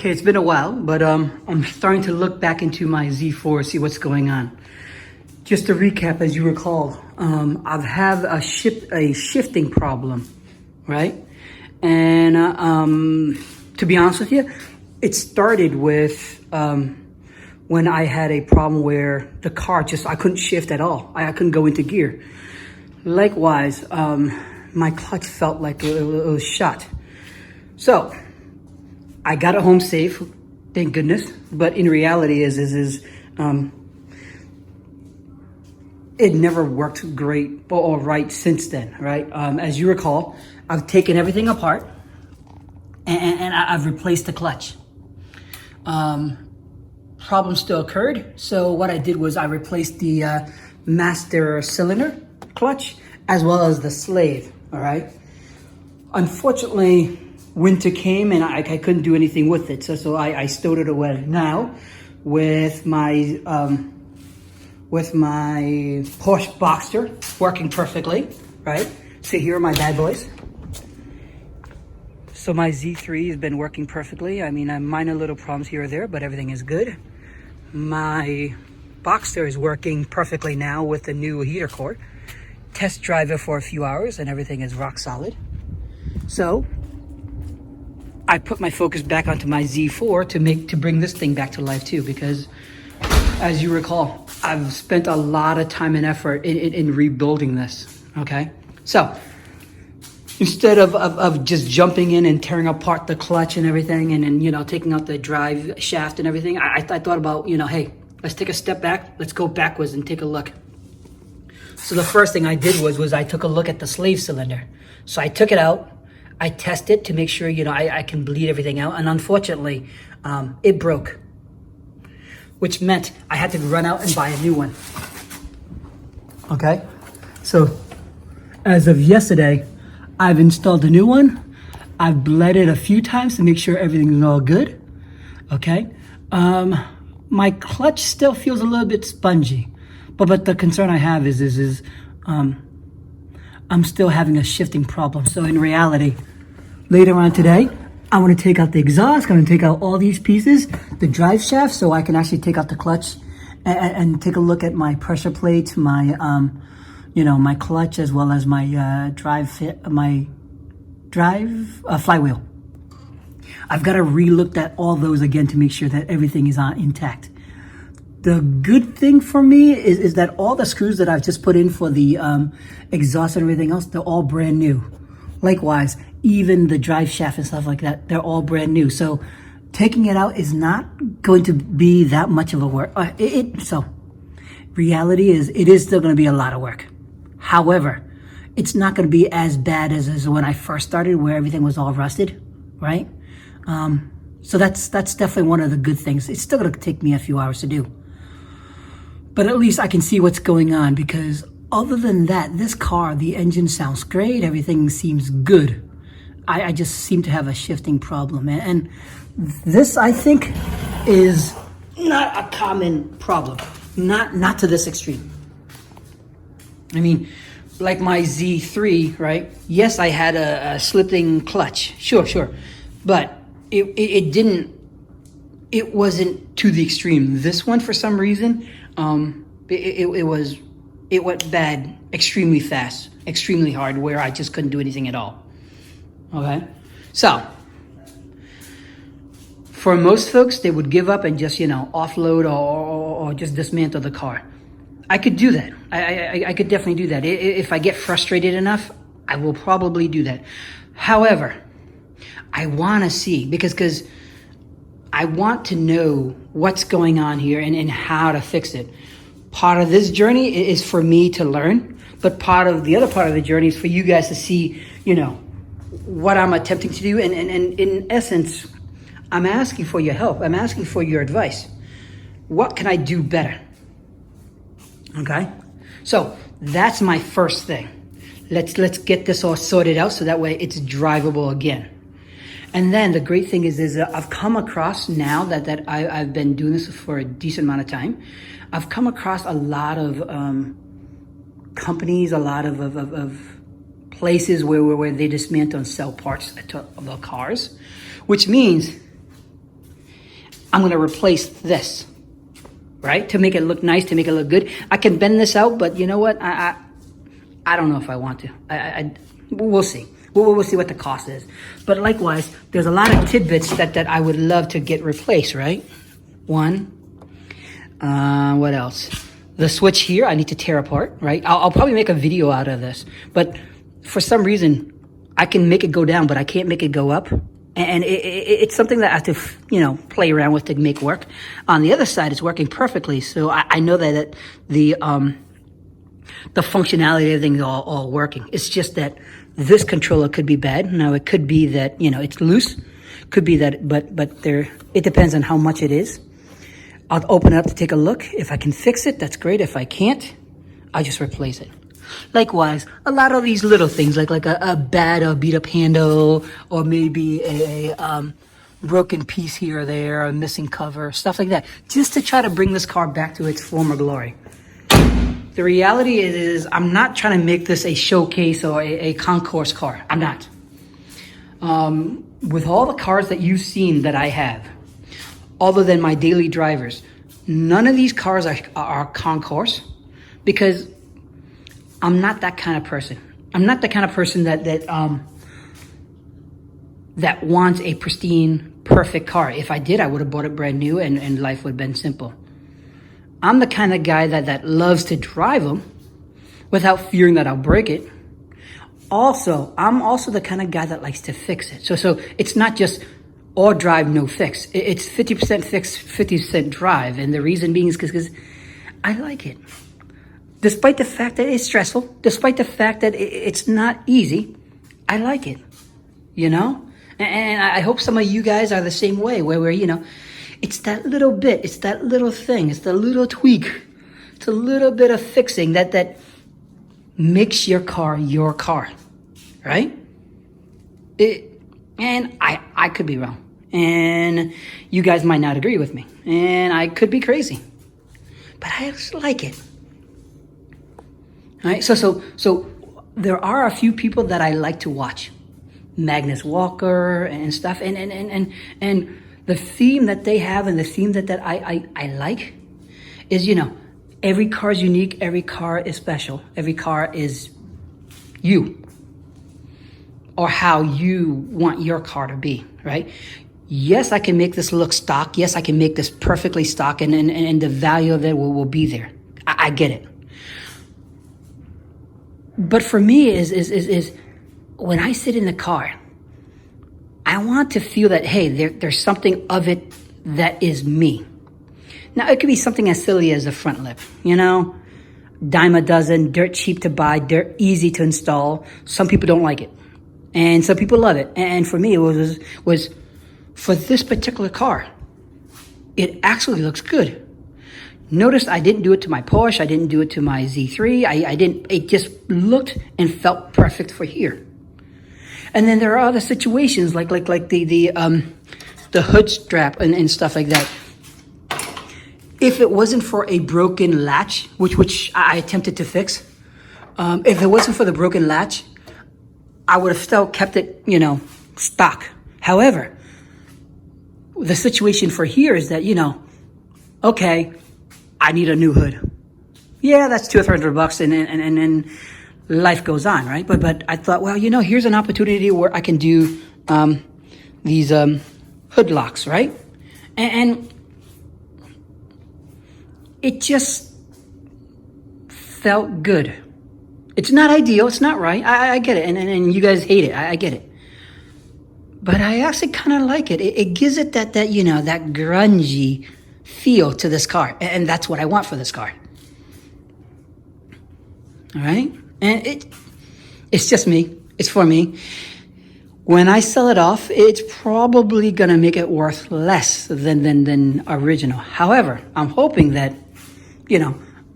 Okay, it's been a while, but I'm starting to look back into my Z4, see what's going on. Just to recap, as you recall, I've had a shifting problem, right? And to be honest with you, it started with when I had a problem where the car I couldn't shift at all. I couldn't go into gear. Likewise, my clutch felt like it was shot. So I got it home safe, thank goodness. But in reality, it never worked great or right since then, right? As you recall, I've taken everything apart and I've replaced the clutch. Problem still occurred, so what I did was I replaced the master cylinder clutch as well as the slave, all right? Unfortunately, winter came and I couldn't do anything with it, so I stowed it away. Now, with my Porsche Boxster working perfectly, right? So here are my bad boys. So my Z3 has been working perfectly. I mean, minor little problems here or there, but everything is good. My Boxster is working perfectly now with the new heater core. Test drive it for a few hours and everything is rock solid. So I put my focus back onto my Z4 to bring this thing back to life too, because as you recall, I've spent a lot of time and effort in rebuilding this, okay? So instead of just jumping in and tearing apart the clutch and everything and taking out the drive shaft and everything, I thought about, hey, let's take a step back, let's go backwards and take a look. So the first thing I did was I took a look at the slave cylinder. So I took it out, I tested to make sure, I can bleed everything out, and unfortunately, it broke, which meant I had to run out and buy a new one. Okay, so as of yesterday, I've installed a new one. I've bled it a few times to make sure everything's all good. Okay, my clutch still feels a little bit spongy, but the concern I have is I'm still having a shifting problem. So in reality, later on today, I want to take out the exhaust. I'm going to take out all these pieces, the drive shaft, so I can actually take out the clutch and take a look at my pressure plates, my my clutch, as well as my flywheel. I've got to relook at all those again to make sure that everything is intact. The good thing for me is that all the screws that I've just put in for the exhaust and everything else, they're all brand new. Likewise, even the drive shaft and stuff like that, they're all brand new. So taking it out is not going to be that much of a work. So reality is, it is still going to be a lot of work. However, it's not going to be as bad as when I first started, where everything was all rusted, right? So that's definitely one of the good things. It's still going to take me a few hours to do, but at least I can see what's going on, because other than that, this car, the engine sounds great. Everything seems good. I just seem to have a shifting problem. And this, I think, is not a common problem. Not to this extreme. I mean, like my Z3, right? Yes, I had a slipping clutch. Sure. But it wasn't to the extreme. This one, for some reason, it went bad extremely fast, extremely hard, where I just couldn't do anything at all. Okay? So, for most folks, they would give up and just, offload or just dismantle the car. I could do that. I could definitely do that. If I get frustrated enough, I will probably do that. However, I want to see, because I want to know what's going on here and how to fix it. Part of this journey is for me to learn, but the other part of the journey is for you guys to see, what I'm attempting to do. And in essence, I'm asking for your help. I'm asking for your advice. What can I do better? Okay? So that's my first thing. Let's get this all sorted out so that way it's drivable again. And then the great thing is I've come across, now that I've been doing this for a decent amount of time, I've come across a lot of companies, a lot of places where they dismantle and sell parts of the cars, which means I'm going to replace this, right? To make it look nice, to make it look good. I can bend this out, but you know what? I don't know if I want to. We'll see. We'll see what the cost is. But likewise, there's a lot of tidbits that I would love to get replaced, right? One, what else? The switch here, I need to tear apart, right? I'll probably make a video out of this. But for some reason, I can make it go down, but I can't make it go up. And it's something that I have to, play around with to make work. On the other side, it's working perfectly. So I know that the functionality of everything is all working. It's just that this controller could be bad. Now, it could be that, it's loose. Could be that, but it depends on how much it is. I'll open it up to take a look. If I can fix it, that's great. If I can't, I'll just replace it. Likewise, a lot of these little things, like a bad or beat up handle, or maybe a broken piece here or there, a missing cover, stuff like that, just to try to bring this car back to its former glory. The reality is I'm not trying to make this a showcase or a concourse car. I'm not. With all the cars that you've seen that I have, other than my daily drivers, none of these cars are concourse, because I'm not that kind of person. I'm not the kind of person that wants a pristine, perfect car. If I did, I would have bought it brand new and life would have been simple. I'm the kind of guy that loves to drive them without fearing that I'll break it. Also, I'm also the kind of guy that likes to fix it. So it's not just all drive, no fix. It's 50% fix, 50% drive. And the reason being is because I like it. Despite the fact that it's stressful, despite the fact that it's not easy, I like it, And I hope some of you guys are the same way, where it's that little bit, it's that little thing, it's the little tweak, it's a little bit of fixing that makes your car, right? And I could be wrong, and you guys might not agree with me, and I could be crazy, but I just like it. All right, so there are a few people that I like to watch, Magnus Walker and stuff, and the theme that they have and the theme that I like is, every car is unique, every car is special, every car is you, or how you want your car to be, right? Yes, I can make this look stock. Yes, I can make this perfectly stock, and the value of it will be there. I get it. But for me is when I sit in the car, I want to feel that, hey, there's something of it that is me. Now, it could be something as silly as a front lip, dime a dozen, dirt cheap to buy, dirt easy to install. Some people don't like it, and some people love it. And for me, it was for this particular car, it actually looks good. Notice I didn't do it to my Porsche. I didn't do it to my Z3. I didn't. It just looked and felt perfect for here. And then there are other situations like the hood strap and stuff like that. If it wasn't for a broken latch, which I attempted to fix, if it wasn't for the broken latch, I would have still kept it, stock. However, the situation for here is that, okay, I need a new hood. Yeah, that's $200 or $300, and then life goes on, right? But I thought, well, here's an opportunity where I can do these hood locks, right? And it just felt good. It's not ideal. It's not right. I get it, and you guys hate it. I get it. But I actually kind of like it. It gives it that that grungy feel to this car, and that's what I want for this car. All right, and it's just me. It's for me. When I sell it off, it's probably gonna make it worth less than original. However, I'm hoping that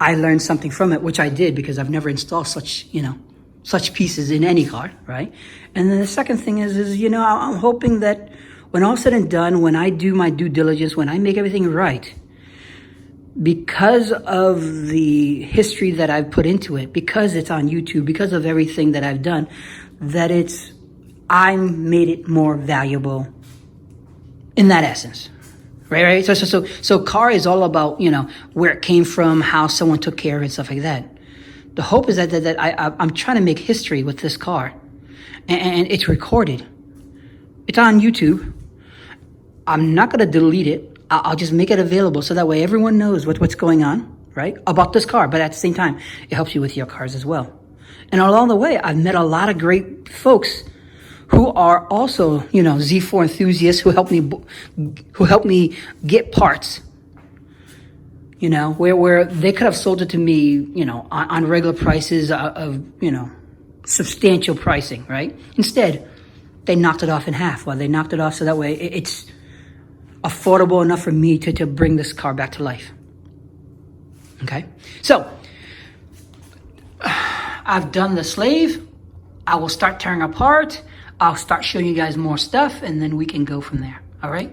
I learned something from it, which I did, because I've never installed such pieces in any car, right? And then the second thing is I'm hoping that when all said and done, when I do my due diligence, when I make everything right, because of the history that I've put into it, because it's on YouTube, because of everything that I've done, that I made it more valuable in that essence, right? So car is all about, you know, where it came from, how someone took care of it, stuff like that. The hope is that I'm trying to make history with this car, and it's recorded. It's on YouTube. I'm not gonna delete it. I'll just make it available so that way everyone knows what's going on, right, about this car. But at the same time, it helps you with your cars as well. And along the way, I've met a lot of great folks who are also, you know, Z4 enthusiasts who help me get parts. You know, where they could have sold it to me, you know, on regular prices of, you know, substantial pricing, right? Instead, they knocked it off in half. Well, they knocked it off so that way it's affordable enough for me to bring this car back to life. Okay? So, I've done the Slave. I will start tearing apart. I'll start showing you guys more stuff, and then we can go from there. All right?